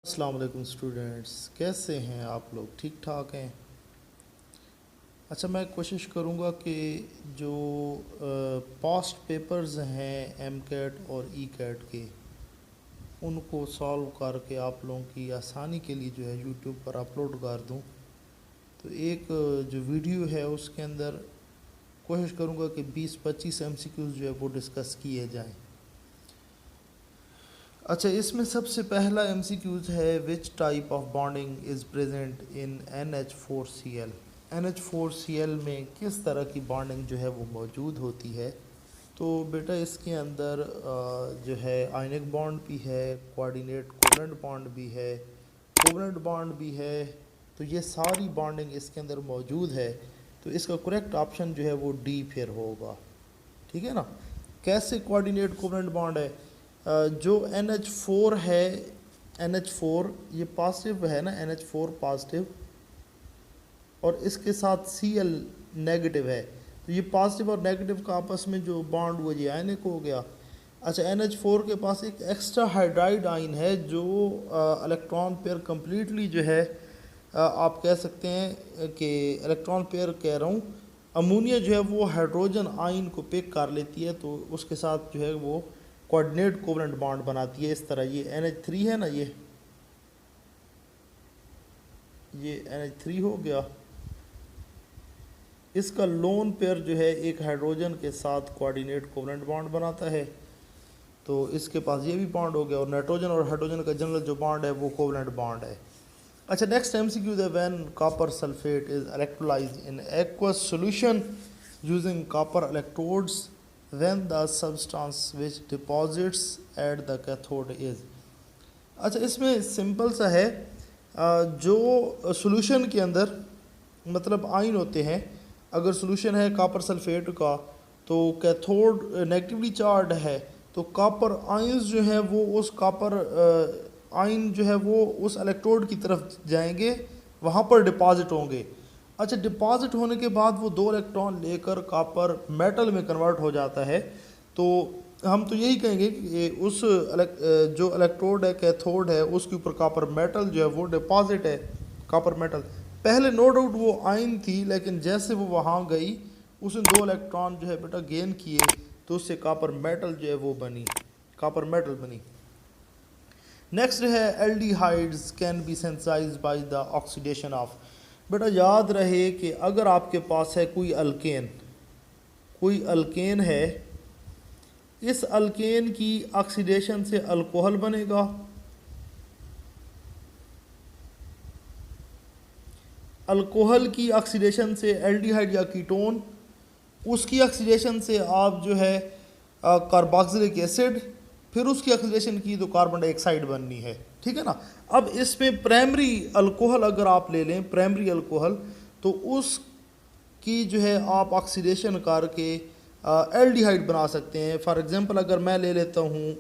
अस्सलाम वालेकुम स्टूडेंट्स, कैसे हैं आप लोग? ठीक ठाक हैं? अच्छा, मैं कोशिश करूँगा कि जो पास्ट पेपर्स हैं एम कैट और ई कैट के, उनको सॉल्व करके आप लोगों की आसानी के लिए जो है यूट्यूब पर अपलोड कर दूँ। तो एक जो वीडियो है उसके अंदर कोशिश करूँगा कि 20-25 एमसीक्यूज़ जो है वो डिस्कस किए जाएँ। अच्छा, इसमें सबसे पहला एमसीक्यूज है, which type of bonding is present in NH4Cl। NH4Cl में किस तरह की बॉन्डिंग जो है वो मौजूद होती है। तो बेटा इसके अंदर जो है आयनिक बॉन्ड भी है, कोऑर्डिनेट कोवलेंट बॉन्ड भी है, कोवलेंट बॉन्ड भी है। तो ये सारी बॉन्डिंग इसके अंदर मौजूद है। तो इसका करेक्ट ऑप्शन जो है वो डी फिर होगा। ठीक है ना। कैसे कोऑर्डिनेट कोवलेंट बॉन्ड है? जो NH4 है, NH4 ये पॉजिटिव है ना, NH4 पॉजिटिव, और इसके साथ Cl नेगेटिव है। तो ये पॉजिटिव और नेगेटिव का आपस में जो बॉन्ड हुआ ये आयनिक हो गया। अच्छा, NH4 के पास एक एक्स्ट्रा हाइड्राइड आयन है जो इलेक्ट्रॉन पेयर कम्प्लीटली जो है आप कह सकते हैं कि इलेक्ट्रॉन पेयर कह रहा हूँ, अमोनिया जो है वो हाइड्रोजन आयन को पिक कर लेती है, तो उसके साथ जो है वो कोऑर्डिनेट कोवलेंट बॉन्ड बनाती है। इस तरह ये NH3 है ना, ये NH3 हो गया। इसका लोन पेयर जो है एक हाइड्रोजन के साथ कोऑर्डिनेट कोवलेंट बॉन्ड बनाता है, तो इसके पास ये भी बॉन्ड हो गया। और नाइट्रोजन और हाइड्रोजन का जनरल जो बॉन्ड है वो कोवलेंट बॉन्ड है। अच्छा, नेक्स्ट एमसीक्यू है, when copper sulphate is electrolysed in aqueous solution using copper electrodes, when the substance which deposits at the cathode is। अच्छा, इसमें सिंपल सा है, जो सॉल्यूशन के अंदर मतलब आयन होते हैं, अगर सॉल्यूशन है कॉपर सल्फेट का तो कैथोड नेगेटिवली चार्ज है, तो कॉपर आयंस जो है वो उस कॉपर आयन जो है वो उस इलेक्ट्रोड की तरफ जाएंगे, वहाँ पर डिपॉजिट होंगे। अच्छा, डिपॉजिट होने के बाद वो 2 इलेक्ट्रॉन लेकर कॉपर मेटल में कन्वर्ट हो जाता है। तो हम तो यही कहेंगे कि उस जो इलेक्ट्रोड है, कैथोड है, उसके ऊपर कॉपर मेटल जो है वो डिपॉजिट है। कॉपर मेटल पहले नो डाउट वो आयन थी, लेकिन जैसे वो वहाँ गई उसने 2 इलेक्ट्रॉन जो है बेटा गेन किए, तो उससे कॉपर मेटल जो है वो बनी, कॉपर मेटल बनी। नेक्स्ट है, aldehydes can be synthesised by the oxidation of. बेटा याद रहे कि अगर आपके पास है कोई अल्केन है, इस अल्केन की ऑक्सीडेशन से अल्कोहल बनेगा, अल्कोहल की ऑक्सीडेशन से एल्डिहाइड या कीटोन, उसकी ऑक्सीडेशन से आप जो है कार्बोक्सिलिक एसिड, फिर उसकी ऑक्सीडेशन की तो कार्बन डाइऑक्साइड बननी है। ठीक है ना। अब इसमें प्राइमरी अल्कोहल अगर आप ले लें, प्राइमरी अल्कोहल, तो उसकी जो है आप ऑक्सीडेशन करके एल्डिहाइड बना सकते हैं। फॉर एग्जांपल अगर मैं ले लेता हूँ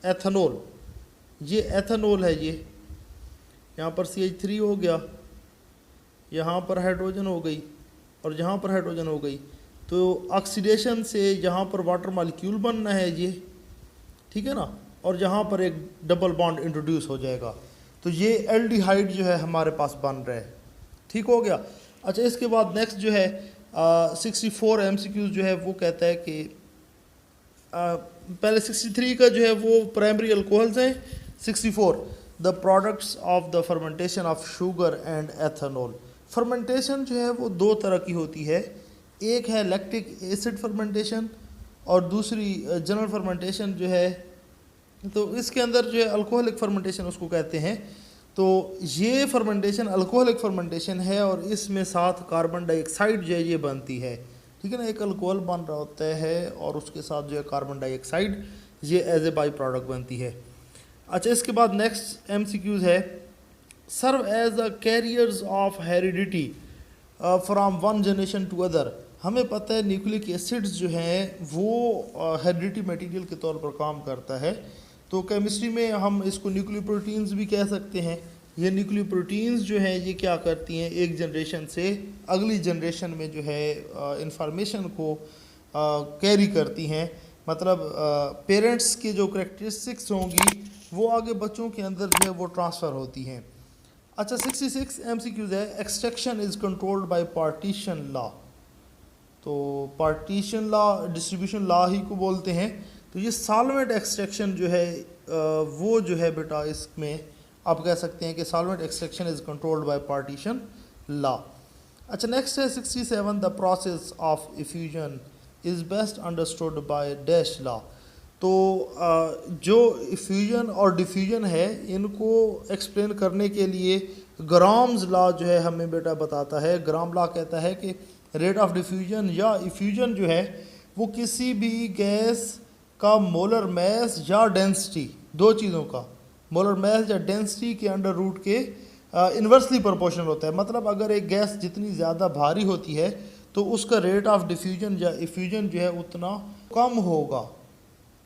एथेनॉल, ये एथेनॉल है, ये यहाँ पर CH3 हो गया, यहाँ पर हाइड्रोजन हो गई और यहाँ पर हाइड्रोजन हो गई, तो ऑक्सीडेशन से यहाँ पर वाटर मॉलिक्यूल बनना है ये, ठीक है ना, और यहाँ पर एक डबल बॉन्ड इंट्रोड्यूस हो जाएगा, तो ये एल्डिहाइड जो है हमारे पास बन रहा है। ठीक हो गया। अच्छा, इसके बाद नेक्स्ट जो है 64 MCQ जो है वो कहता है कि पहले 63 का जो है वो प्राइमरी अल्कोहल्स हैं, 64 the products of the fermentation of sugar and ethanol. Fermentation जो है वो 2 तरह की होती है, एक है लैक्टिक एसिड फर्मेंटेशन और दूसरी जनरल फर्मेंटेशन जो है, तो इसके अंदर जो है अल्कोहलिक फर्मेंटेशन उसको कहते हैं। तो ये फर्मेंटेशन अल्कोहलिक फर्मेंटेशन है और इसमें साथ कार्बन डाइऑक्साइड जो है ये बनती है। ठीक है ना, एक अल्कोहल बन रहा होता है और उसके साथ जो है कार्बन डाइऑक्साइड ये एज ए बाई प्रोडक्ट बनती है। अच्छा, इसके बाद नेक्स्ट MCQs है, serve as the carriers of heredity from one generation to other. हमें पता है न्यूक्लिक एसिड्स जो हैं वो हेरिडिटी मटेरियल के तौर पर काम करता है, तो केमिस्ट्री में हम इसको न्यूक्लियोप्रोटीन्स भी कह सकते हैं। ये न्यूक्लियोप्रोटीन्स जो हैं ये क्या करती हैं, एक जनरेशन से अगली जनरेशन में जो है इंफॉर्मेशन को कैरी करती हैं। मतलब पेरेंट्स की जो करेक्टरिस्टिक्स होंगी वो आगे बच्चों के अंदर जो है वो ट्रांसफ़र होती हैं। अच्छा 66 MCQs है, extraction is controlled by partition law. तो पार्टीशन लॉ डिस्ट्रीब्यूशन लॉ ही को बोलते हैं। तो ये सॉल्वेंट एक्सट्रैक्शन जो है वो जो है बेटा इसमें आप कह सकते हैं कि solvent extraction is controlled by partition law. अच्छा नेक्स्ट है 67, the process of effusion is best understood by dash law. तो जो इफ्यूजन और डिफ्यूजन है इनको एक्सप्लेन करने के लिए ग्राम्स लॉ जो है हमें बेटा बताता है। ग्राम लॉ कहता है कि रेट ऑफ डिफ्यूजन या इफ्यूजन जो है वो किसी भी गैस का मोलर मैस या डेंसिटी, दो चीज़ों का, मोलर मैस या डेंसिटी के अंडर रूट के इन्वर्सली प्रोपोर्शनल होता है। मतलब अगर एक गैस जितनी ज़्यादा भारी होती है तो उसका रेट ऑफ डिफ्यूजन या इफ्यूजन जो है उतना कम होगा।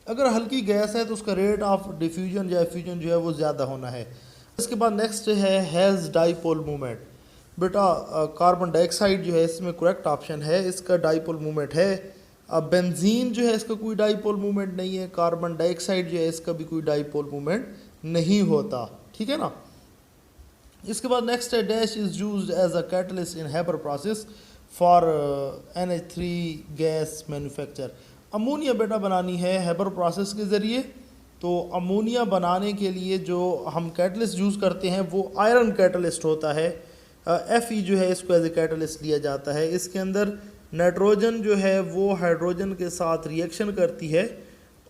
अगर हल्की गैस है तो उसका रेट ऑफ डिफ्यूजन या इफ्यूजन जो है वो ज़्यादा होना है। इसके बाद नेक्स्ट है हैज़ डाइपोल मूवमेंट। बेटा कार्बन डाइऑक्साइड जो है इसमें करेक्ट ऑप्शन है, इसका डाइपोल मूवमेंट है। अब बेंजीन जो है इसका कोई डाइपोल मूवमेंट नहीं है। कार्बन डाइऑक्साइड जो है इसका भी कोई डाइपोल मूवमेंट नहीं होता, ठीक है ना। इसके बाद नेक्स्ट है dash is used as a catalyst in Haber process for NH3 gas manufacture. Ammonia बेटा बनानी है हेबर प्रोसेस के ज़रिए। तो अमोनिया बनाने के लिए जो हम कैटलिस्ट यूज़ करते हैं वो आयरन कैटलिस्ट होता है। Fe जो है इसको एज ए कैटलिस्ट लिया जाता है। इसके अंदर नाइट्रोजन जो है वो हाइड्रोजन के साथ रिएक्शन करती है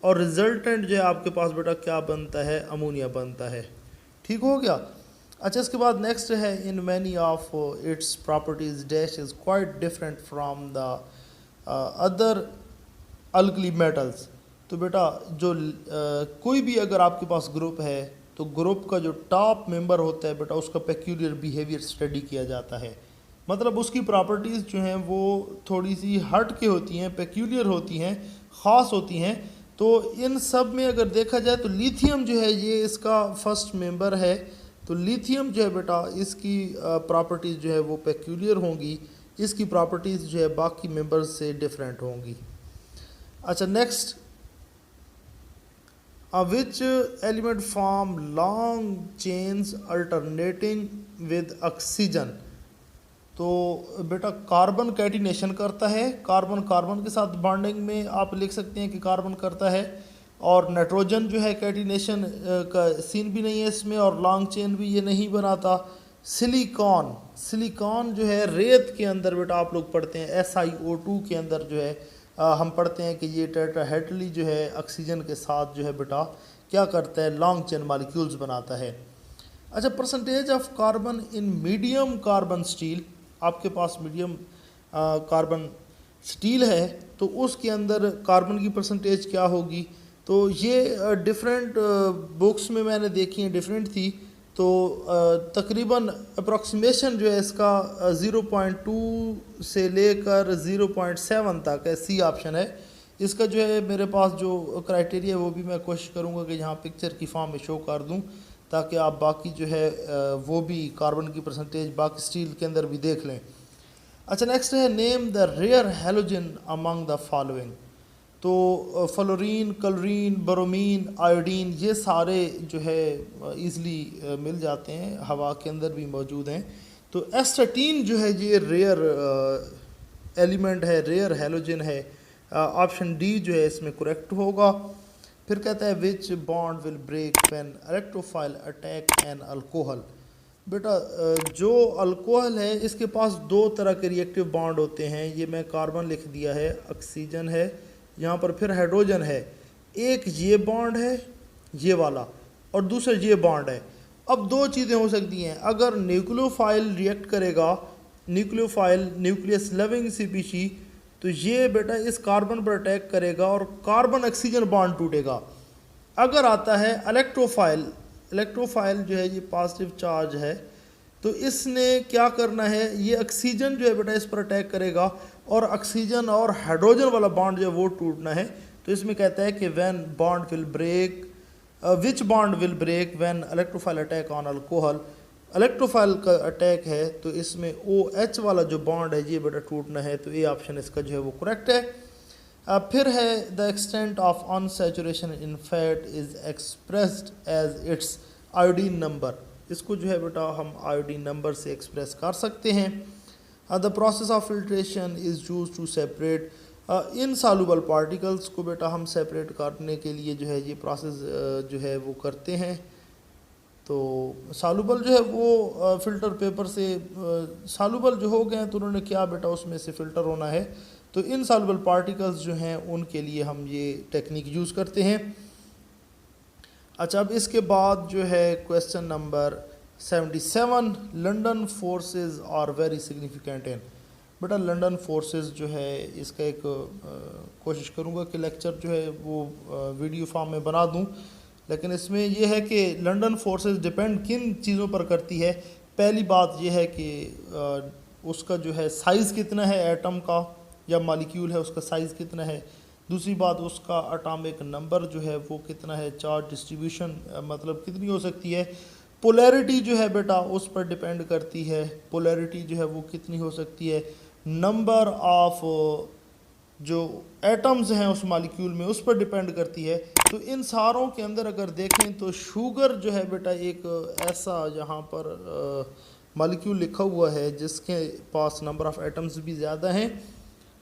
और रिजल्टेंट जो है आपके पास बेटा क्या बनता है, अमोनिया बनता है। ठीक हो गया। अच्छा इसके बाद नेक्स्ट है in many of its properties dash is quite different from the other alkali metals. तो बेटा जो कोई भी अगर आपके पास ग्रुप है तो ग्रुप का जो टॉप मेंबर होता है बेटा उसका पेक्यूलियर बिहेवियर स्टडी किया जाता है। मतलब उसकी प्रॉपर्टीज़ जो हैं वो थोड़ी सी हट के होती हैं, पेक्यूलियर होती हैं, ख़ास होती हैं। तो इन सब में अगर देखा जाए तो लिथियम जो है ये इसका फर्स्ट मेंबर है। तो लिथियम जो है बेटा इसकी प्रॉपर्टीज़ जो है वो पेक्यूलियर होंगी, इसकी प्रॉपर्टीज़ जो है बाकी मेंबर्स से डिफरेंट होंगी। अच्छा next which element form long chains alternating with oxygen. तो बेटा कार्बन कैटिनेशन करता है, कार्बन कार्बन के साथ बॉन्डिंग में आप लिख सकते हैं कि कार्बन करता है। और नाइट्रोजन जो है कैटिनेशन का सीन भी नहीं है इसमें और लॉन्ग चेन भी ये नहीं बनाता। सिलिकॉन, सिलिकॉन जो है रेत के अंदर बेटा आप लोग पढ़ते हैं SiO2 के अंदर जो है हम पढ़ते हैं कि ये टेट्राहेड्रली जो है ऑक्सीजन के साथ जो है बेटा क्या करता है, लॉन्ग चेन मॉलिक्यूल्स बनाता है। अच्छा percentage of carbon in medium carbon steel, आपके पास मीडियम कार्बन स्टील है तो उसके अंदर कार्बन की परसेंटेज क्या होगी। तो ये डिफरेंट बुक्स में मैंने देखी है, डिफरेंट थी। तो तकरीबन अप्रॉक्सीमेशन जो है इसका 0.2 से लेकर 0.7 तक है, सी ऑप्शन है इसका। जो है मेरे पास जो क्राइटेरिया है वो भी मैं कोशिश करूँगा कि यहाँ पिक्चर की फॉर्म में शो कर दूँ ताकि आप बाकी जो है वो भी कार्बन की परसेंटेज बाकी स्टील के अंदर भी देख लें। अच्छा नेक्स्ट है name the rare halogen among the following. तो फ्लोरीन, क्लोरीन, ब्रोमीन, आयोडीन ये सारे जो है ईज़िली मिल जाते हैं, हवा के अंदर भी मौजूद हैं। तो एस्टाटीन जो है ये रेयर एलिमेंट है, रेयर हैलोजन है। ऑप्शन डी जो है इसमें करेक्ट होगा। फिर कहता है which bond will break when electrophile attack an alcohol. बेटा जो अल्कोहल है इसके पास दो तरह के रिएक्टिव बॉन्ड होते हैं। ये मैं कार्बन लिख दिया है, ऑक्सीजन है यहाँ पर, फिर हाइड्रोजन है। एक ये बॉन्ड है ये वाला और दूसरा ये बॉन्ड है। अब दो चीज़ें हो सकती हैं, अगर न्यूक्लियोफाइल रिएक्ट करेगा, न्यूक्लियोफाइल न्यूक्लियस लविंग स्पीशी, तो ये बेटा इस कार्बन पर अटैक करेगा और कार्बन ऑक्सीजन बॉन्ड टूटेगा। अगर आता है इलेक्ट्रोफाइल, इलेक्ट्रोफाइल जो है ये पॉजिटिव चार्ज है, तो इसने क्या करना है, ये ऑक्सीजन जो है बेटा इस पर अटैक करेगा और ऑक्सीजन और हाइड्रोजन वाला बॉन्ड जो है वो टूटना है। तो इसमें कहता है कि when bond will break, which bond will break when electrophile attack on alcohol. Electrophile का अटैक है तो इसमें OH वाला जो बॉन्ड है ये बेटा टूटना है। तो ए ऑप्शन इसका जो है वो करेक्ट है। अब फिर है the extent of unsaturation in fat is expressed as its iodine number. इसको जो है बेटा हम आयोडीन नंबर से एक्सप्रेस कर सकते हैं। The process of filtration is use to separate insoluble particles को बेटा हम सेपरेट करने के लिए जो है ये प्रोसेस जो है वो करते हैं। तो सॉल्युबल जो है वो फ़िल्टर पेपर से सॉल्युबल जो हो गए हैं तो उन्होंने क्या बेटा उसमें से फ़िल्टर होना है, तो इनसॉल्युबल पार्टिकल्स जो हैं उनके लिए हम ये टेक्निक यूज़ करते हैं। अच्छा, अब इसके बाद जो है question number 77, London forces are very significant in. बेटा लंदन फोर्सेस जो है इसका एक कोशिश करूँगा कि लेक्चर जो है वो वीडियो फॉर्म में बना दूँ, लेकिन इसमें यह है कि लंदन फोर्सेस डिपेंड किन चीज़ों पर करती है। पहली बात यह है कि उसका जो है साइज़ कितना है एटम का या मॉलिक्यूल है उसका साइज़ कितना है। दूसरी बात उसका एटॉमिक नंबर जो है वो कितना है, चार्ज डिस्ट्रीब्यूशन मतलब कितनी हो सकती है। पोलैरिटी जो है बेटा उस पर डिपेंड करती है, पोलैरिटी जो है वो कितनी हो सकती है। नंबर ऑफ जो एटम्स हैं उस मॉलिक्यूल में उस पर डिपेंड करती है। तो इन सारों के अंदर अगर देखें तो शुगर जो है बेटा एक ऐसा यहाँ पर मॉलिक्यूल लिखा हुआ है जिसके पास नंबर ऑफ़ एटम्स भी ज़्यादा हैं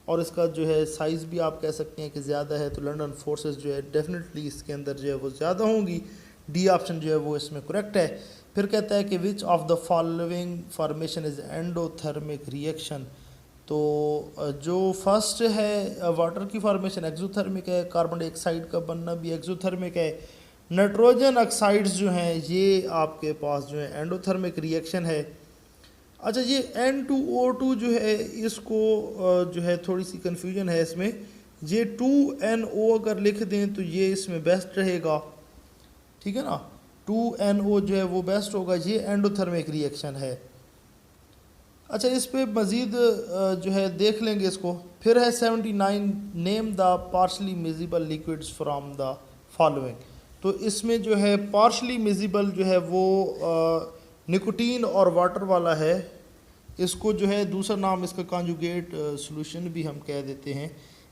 और इसका जो है साइज़ भी आप कह सकते हैं कि ज़्यादा है। तो लंदन फोर्सेस जो है डेफिनेटली इसके अंदर जो है वो ज़्यादा होंगी। डी ऑप्शन जो है वो इसमें करेक्ट है। फिर कहता है कि which of the following formation is endothermic reaction. तो जो फर्स्ट है वाटर की फॉर्मेशन एक्सोथर्मिक है, कार्बन डाइऑक्साइड का बनना भी एक्सोथर्मिक है। नाइट्रोजन ऑक्साइड्स जो हैं ये आपके पास जो है एंडोथर्मिक रिएक्शन है। अच्छा, ये N2O2 जो है इसको जो है थोड़ी सी कन्फ्यूजन है इसमें। ये 2NO अगर लिख दें तो ये इसमें बेस्ट रहेगा, ठीक है ना। 2NO जो है वो बेस्ट होगा, ये एंडोथर्मिक रिएक्शन है। अच्छा, इस पे मज़ीद जो है देख लेंगे इसको। फिर है 79, name the partially miscible liquids from the following. तो इसमें जो है पार्शली मिजिबल जो है वो निकोटीन और वाटर वाला है। इसको जो है दूसरा नाम इसका कॉन्जुगेट सॉल्यूशन भी हम कह देते हैं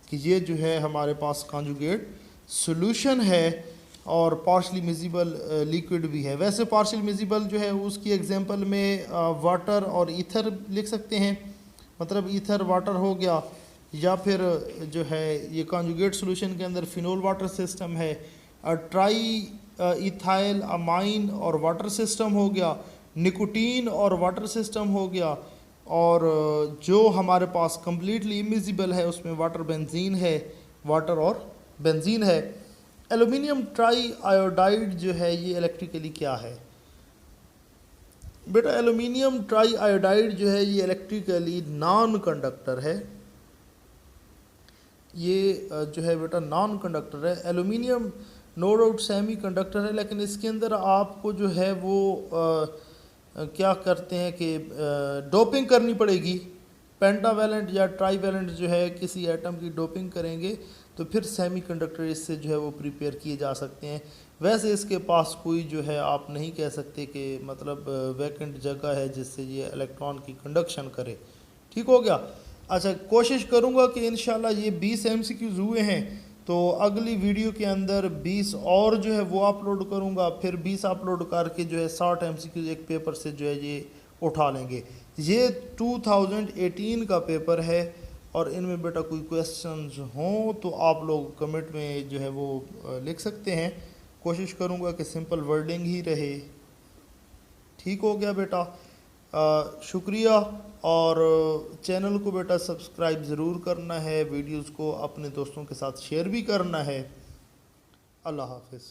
कि ये जो है हमारे पास कॉन्जुगेट सॉल्यूशन है और पार्शली मिजिबल लिक्विड भी है। वैसे पार्शली मिजिबल जो है उसकी एग्जांपल में वाटर और ईथर लिख सकते हैं, मतलब ईथर वाटर हो गया, या फिर जो है ये कॉन्जुगेट सॉल्यूशन के अंदर फिनोल वाटर सिस्टम है, ट्राई इथाइल अमाइन और वाटर सिस्टम हो गया, निकोटीन और वाटर सिस्टम हो गया, और जो हमारे पास कम्प्लीटली इमिजिबल है उसमें वाटर बेंजीन है, वाटर और बेंजीन है। एल्यूमिनियम ट्राई आयोडाइड जो है ये इलेक्ट्रिकली क्या है बेटा। एल्यूमिनियम ट्राई आयोडाइड जो है ये इलेक्ट्रिकली नॉन कंडक्टर है। ये जो है बेटा नॉन कंडक्टर है। Aluminium no doubt semi conductor है, लेकिन इसके अंदर आपको जो है वो क्या करते हैं कि डोपिंग करनी पड़ेगी। पेंटावैलेंट या ट्राईवैलेंट जो है किसी एटम की डोपिंग करेंगे तो फिर सेमी कंडक्टर इससे जो है वो प्रिपेयर किए जा सकते हैं। वैसे इसके पास कोई जो है आप नहीं कह सकते कि मतलब वैकेंट जगह है जिससे ये इलेक्ट्रॉन की कंडक्शन करे। ठीक हो गया। अच्छा, कोशिश करूँगा कि इंशाल्लाह ये 20 MCQs हुए हैं तो अगली वीडियो के अंदर 20 और जो है वो अपलोड करूँगा, फिर 20 अपलोड करके जो है 60 MCQs एक पेपर से जो है ये उठा लेंगे। ये 2018 का पेपर है और इनमें बेटा कोई क्वेश्चंस हों तो आप लोग कमेंट में जो है वो लिख सकते हैं। कोशिश करूँगा कि सिंपल वर्डिंग ही रहे। ठीक हो गया बेटा, शुक्रिया। और चैनल को बेटा सब्सक्राइब ज़रूर करना है, वीडियोस को अपने दोस्तों के साथ शेयर भी करना है। अल्लाह हाफिज़।